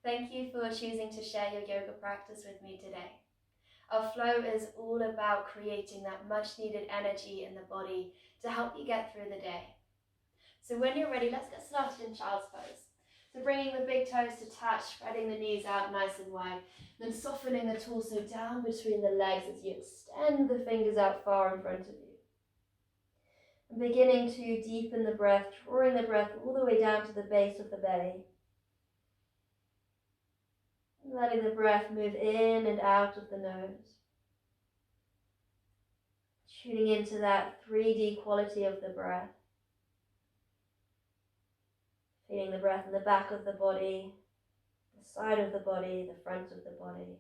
Thank you for choosing to share your yoga practice with me today. Our flow is all about creating that much needed energy in the body to help you get through the day. So when you're ready, let's get started in child's pose. So bringing the big toes to touch, spreading the knees out nice and wide, then softening the torso down between the legs as you extend the fingers out far in front of you. And beginning to deepen the breath, drawing the breath all the way down to the base of the belly. Letting the breath move in and out of the nose. Tuning into that 3D quality of the breath. Feeling the breath in the back of the body, the side of the body, the front of the body.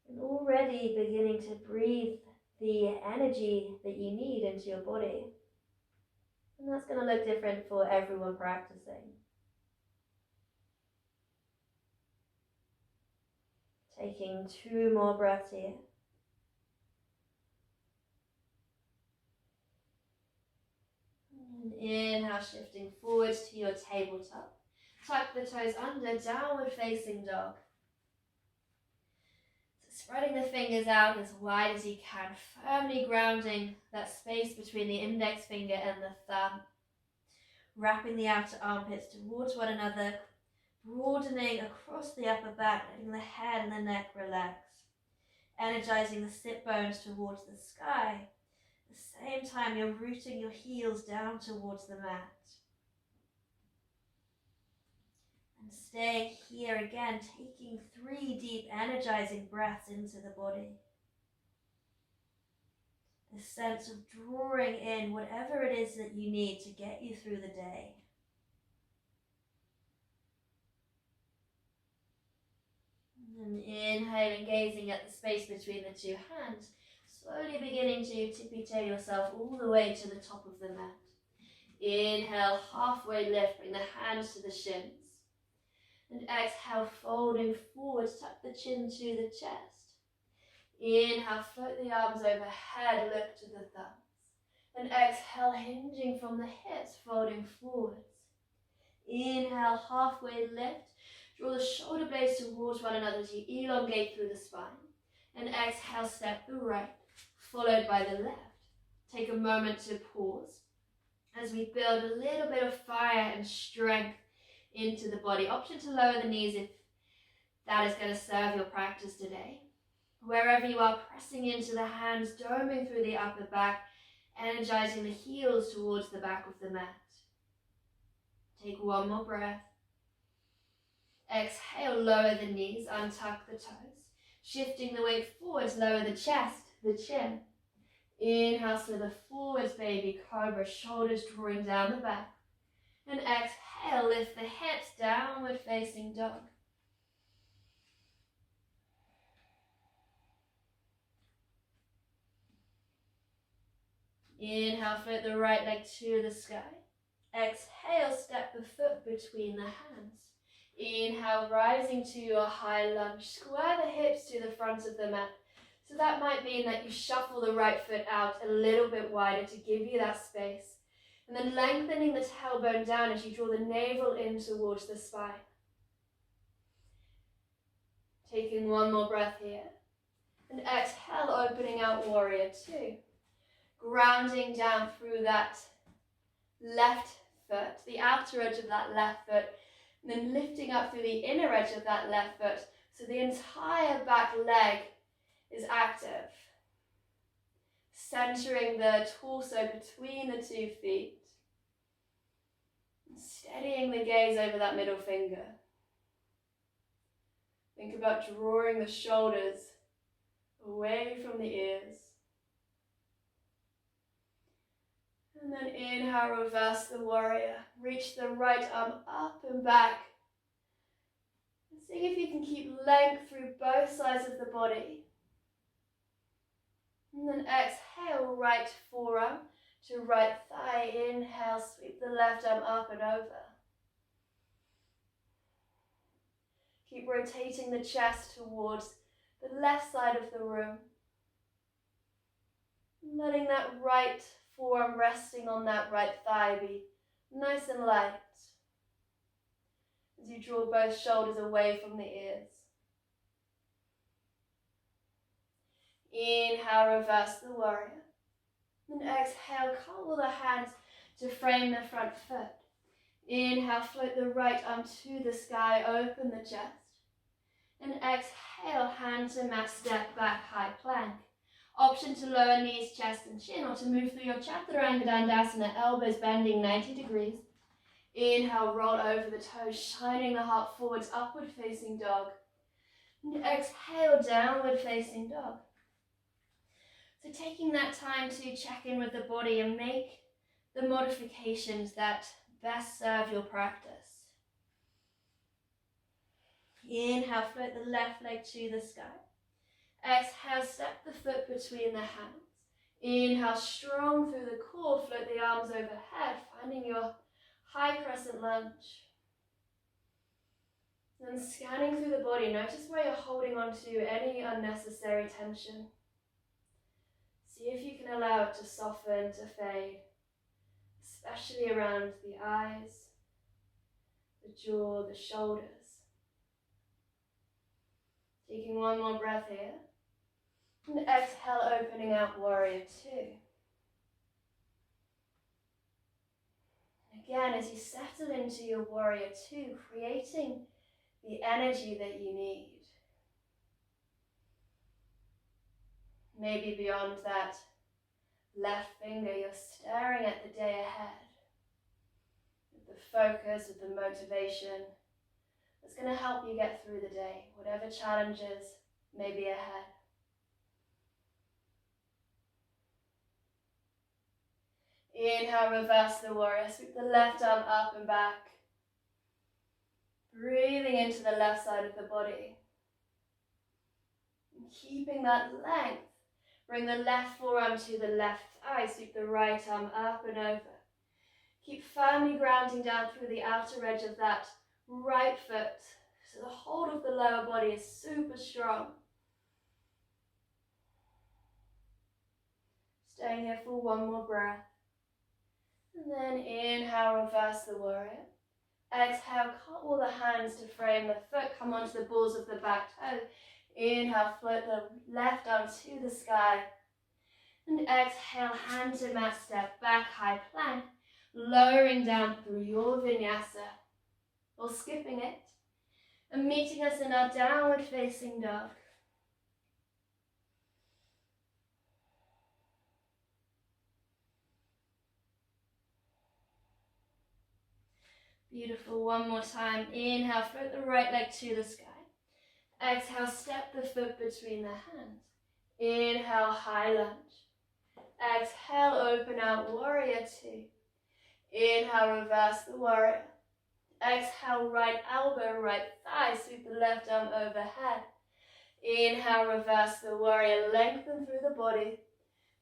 And already beginning to breathe the energy that you need into your body. And that's going to look different for everyone practicing. Taking 2 more breaths here. And inhale, shifting forwards to your tabletop. Tuck the toes under, downward facing dog. So spreading the fingers out as wide as you can, firmly grounding that space between the index finger and the thumb. Wrapping the outer armpits towards one another, broadening across the upper back, letting the head and the neck relax. Energizing the sit bones towards the sky. At the same time, you're rooting your heels down towards the mat. And staying here again, taking 3 deep energizing breaths into the body. This sense of drawing in whatever it is that you need to get you through the day. And inhaling, gazing at the space between the 2 hands, slowly beginning to tippy-toe yourself all the way to the top of the mat. Inhale, halfway lift, bring the hands to the shins. And exhale, folding forwards, tuck the chin to the chest. Inhale, float the arms overhead, look to the thumbs. And exhale, hinging from the hips, folding forwards. Inhale, halfway lift. Draw the shoulder blades towards one another as you elongate through the spine. And exhale, step the right, followed by the left. Take a moment to pause as we build a little bit of fire and strength into the body. Option to lower the knees if that is going to serve your practice today. Wherever you are, pressing into the hands, doming through the upper back, energizing the heels towards the back of the mat. Take 1 more breath. Exhale, lower the knees, untuck the toes. Shifting the weight forwards, lower the chest, the chin. Inhale, slither forwards, baby cobra, shoulders drawing down the back. And exhale, lift the hips, downward facing dog. Inhale, float the right leg to the sky. Exhale, step the foot between the hands. Inhale, rising to your high lunge. Square the hips to the front of the mat. So that might mean that you shuffle the right foot out a little bit wider to give you that space. And then lengthening the tailbone down as you draw the navel in towards the spine. Taking 1 more breath here. And exhale, opening out warrior 2. Grounding down through that left foot, the outer edge of that left foot, and then lifting up through the inner edge of that left foot, so the entire back leg is active. Centering the torso between the 2 feet. Steadying the gaze over that middle finger. Think about drawing the shoulders away from the ears. And then inhale, reverse the warrior. Reach the right arm up and back. And see if you can keep length through both sides of the body. And then exhale, right forearm to right thigh. Inhale, sweep the left arm up and over. Keep rotating the chest towards the left side of the room. Letting that right forearm resting on that right thigh be nice and light. As you draw both shoulders away from the ears. Inhale, reverse the warrior. And exhale, curl the hands to frame the front foot. Inhale, float the right arm to the sky, open the chest. And exhale, hand to mat, step back, high plank. Option to lower knees, chest and chin, or to move through your Chaturanga Dandasana, elbows bending 90 degrees. Inhale, roll over the toes, shining the heart forwards, upward facing dog. And exhale, downward facing dog. So taking that time to check in with the body and make the modifications that best serve your practice. Inhale, float the left leg to the sky. Exhale, step the foot between the hands. Inhale, strong through the core, float the arms overhead, finding your high crescent lunge. Then scanning through the body, notice where you're holding on to any unnecessary tension. See if you can allow it to soften, to fade, especially around the eyes, the jaw, the shoulders. Taking one more breath here. And exhale, opening out warrior two. Again, as you settle into your warrior two, creating the energy that you need. Maybe beyond that left finger, you're staring at the day ahead. With the focus, with the motivation that's going to help you get through the day, whatever challenges may be ahead. Inhale, reverse the warrior. Sweep the left arm up and back. Breathing into the left side of the body. And keeping that length. Bring the left forearm to the left thigh. Sweep the right arm up and over. Keep firmly grounding down through the outer edge of that right foot. So the hold of the lower body is super strong. Staying here for one more breath. And then inhale, reverse the warrior. Exhale, cartwheel the hands to frame the foot. Come onto the balls of the back toe. Inhale, float the left arm to the sky. And exhale, hand to mat, step back, high plank. Lowering down through your vinyasa. Or skipping it. And meeting us in our downward facing dog. Beautiful, one more time. Inhale, float the right leg to the sky. Exhale, step the foot between the hands. Inhale, high lunge. Exhale, open out, warrior two. Inhale, reverse the warrior. Exhale, right elbow, right thigh, sweep the left arm overhead. Inhale, reverse the warrior, lengthen through the body.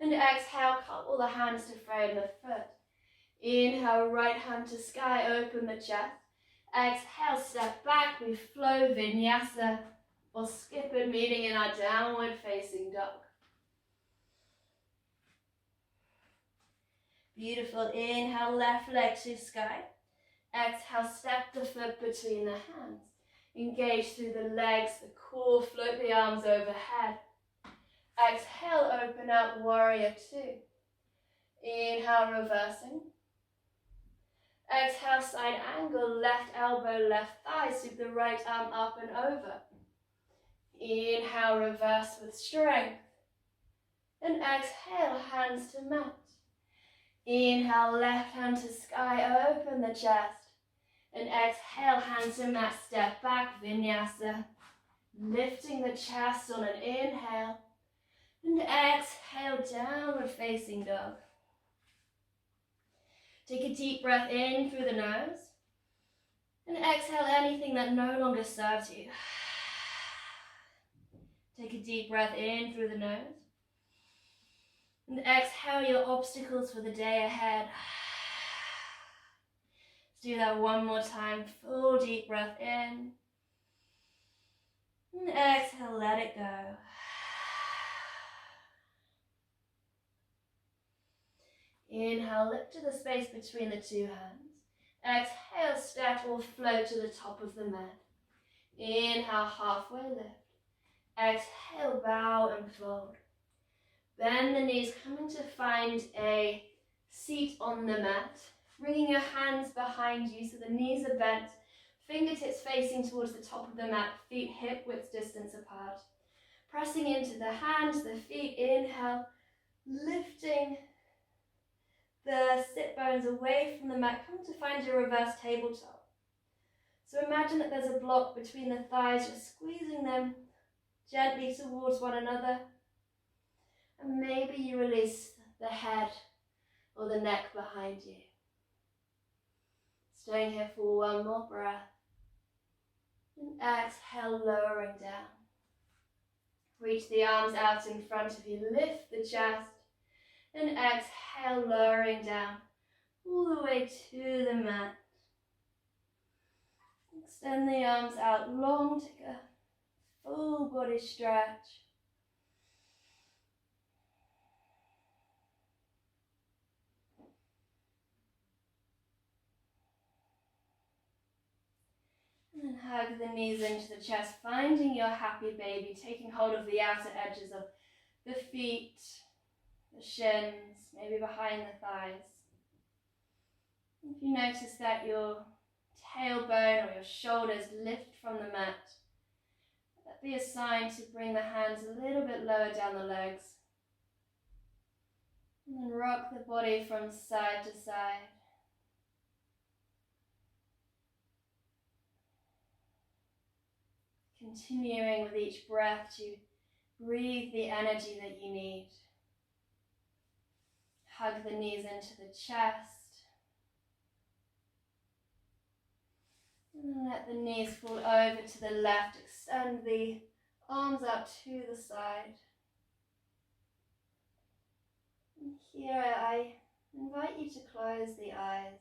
And exhale, couple the hands to frame the foot. Inhale, right hand to sky, open the chest. Exhale, step back, we flow vinyasa. Or skip it, meeting in our downward facing dog. Beautiful, inhale, left leg to sky. Exhale, step the foot between the hands. Engage through the legs, the core, float the arms overhead. Exhale, open out, warrior two. Inhale, reversing. Exhale, side angle, left elbow, left thigh, sweep the right arm up and over. Inhale, reverse with strength. And exhale, hands to mat. Inhale, left hand to sky, open the chest. And exhale, hands to mat, step back, vinyasa. Lifting the chest on an inhale. And exhale, downward facing dog. Take a deep breath in through the nose. And exhale anything that no longer serves you. Take a deep breath in through the nose. And exhale your obstacles for the day ahead. Let's do that one more time. Full deep breath in. And exhale, let it go. Inhale, lift to the space between the two hands. Exhale, stack or float to the top of the mat. Inhale, halfway lift. Exhale, bow and fold. Bend the knees, coming to find a seat on the mat. Bringing your hands behind you so the knees are bent. Fingertips facing towards the top of the mat, feet hip width distance apart. Pressing into the hands, the feet, inhale, lifting the sit bones away from the mat. Come to find your reverse tabletop. So imagine that there's a block between the thighs, you're squeezing them gently towards one another. And maybe you release the head or the neck behind you. Staying here for one more breath. And exhale, lowering down. Reach the arms out in front of you, lift the chest. And exhale, lowering down all the way to the mat. Extend the arms out long, take a full body stretch. And then hug the knees into the chest, finding your happy baby, taking hold of the outer edges of the feet, the shins, maybe behind the thighs. If you notice that your tailbone or your shoulders lift from the mat, that'd be a sign to bring the hands a little bit lower down the legs. And then rock the body from side to side. Continuing with each breath to breathe the energy that you need. Hug the knees into the chest. And then let the knees fall over to the left. Extend the arms out to the side. And here I invite you to close the eyes.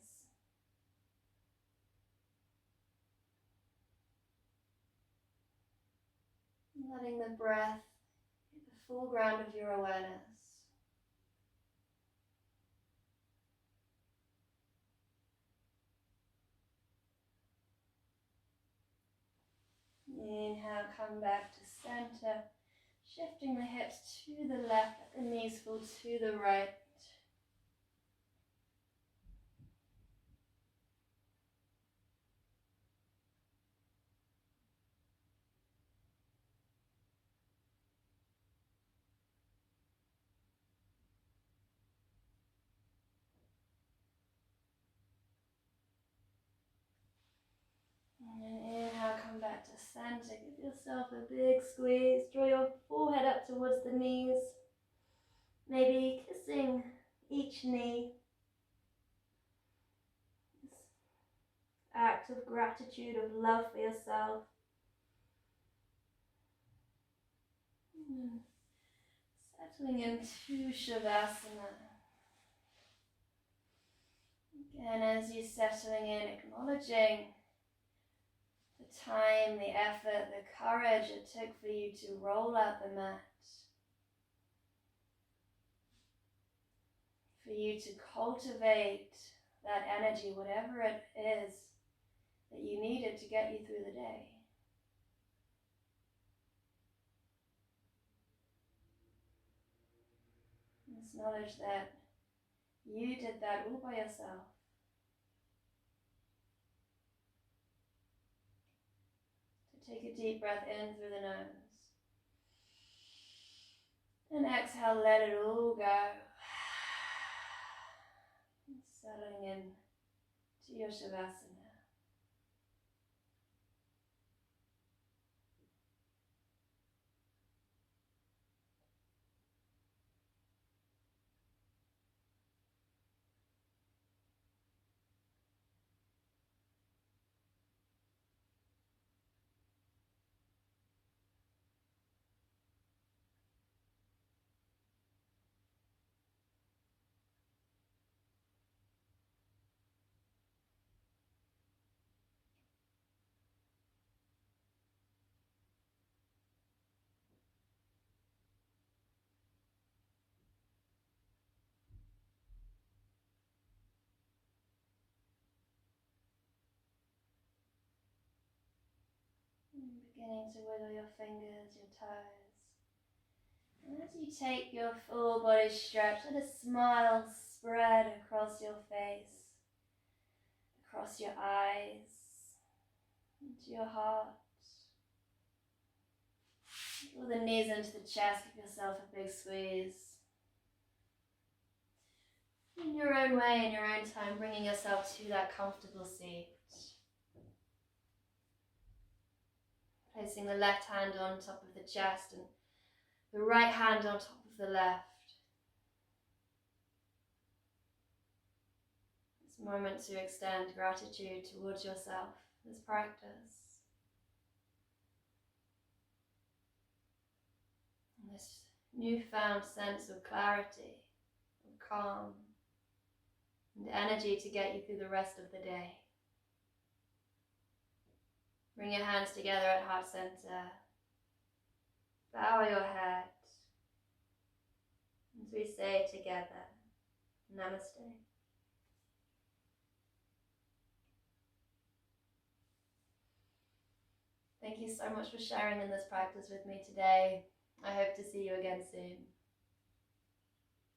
Letting the breath hit the full ground of your awareness. Inhale, come back to center, shifting the hips to the left, let the knees fall to the right. And inhale, come back to center. Give yourself a big squeeze. Draw your forehead up towards the knees. Maybe kissing each knee. This act of gratitude, of love for yourself. And settling into Shavasana. Again, as you're settling in, acknowledging the time, the effort, the courage it took for you to roll out the mat, for you to cultivate that energy, whatever it is that you needed to get you through the day. Acknowledge that you did that all by yourself. Take a deep breath in through the nose. And exhale, let it all go. And settling in to your Shavasana. beginning to wiggle your fingers, your toes. And as you take your full body stretch, let a smile spread across your face, across your eyes, into your heart. Draw the knees into the chest, give yourself a big squeeze. In your own way, in your own time, bringing yourself to that comfortable seat. Placing the left hand on top of the chest and the right hand on top of the left. This moment to extend gratitude towards yourself, this practice. And this newfound sense of clarity, of calm, and energy to get you through the rest of the day. Bring your hands together at heart center. Bow your head. As we say together, Namaste. Thank you so much for sharing in this practice with me today. I hope to see you again soon.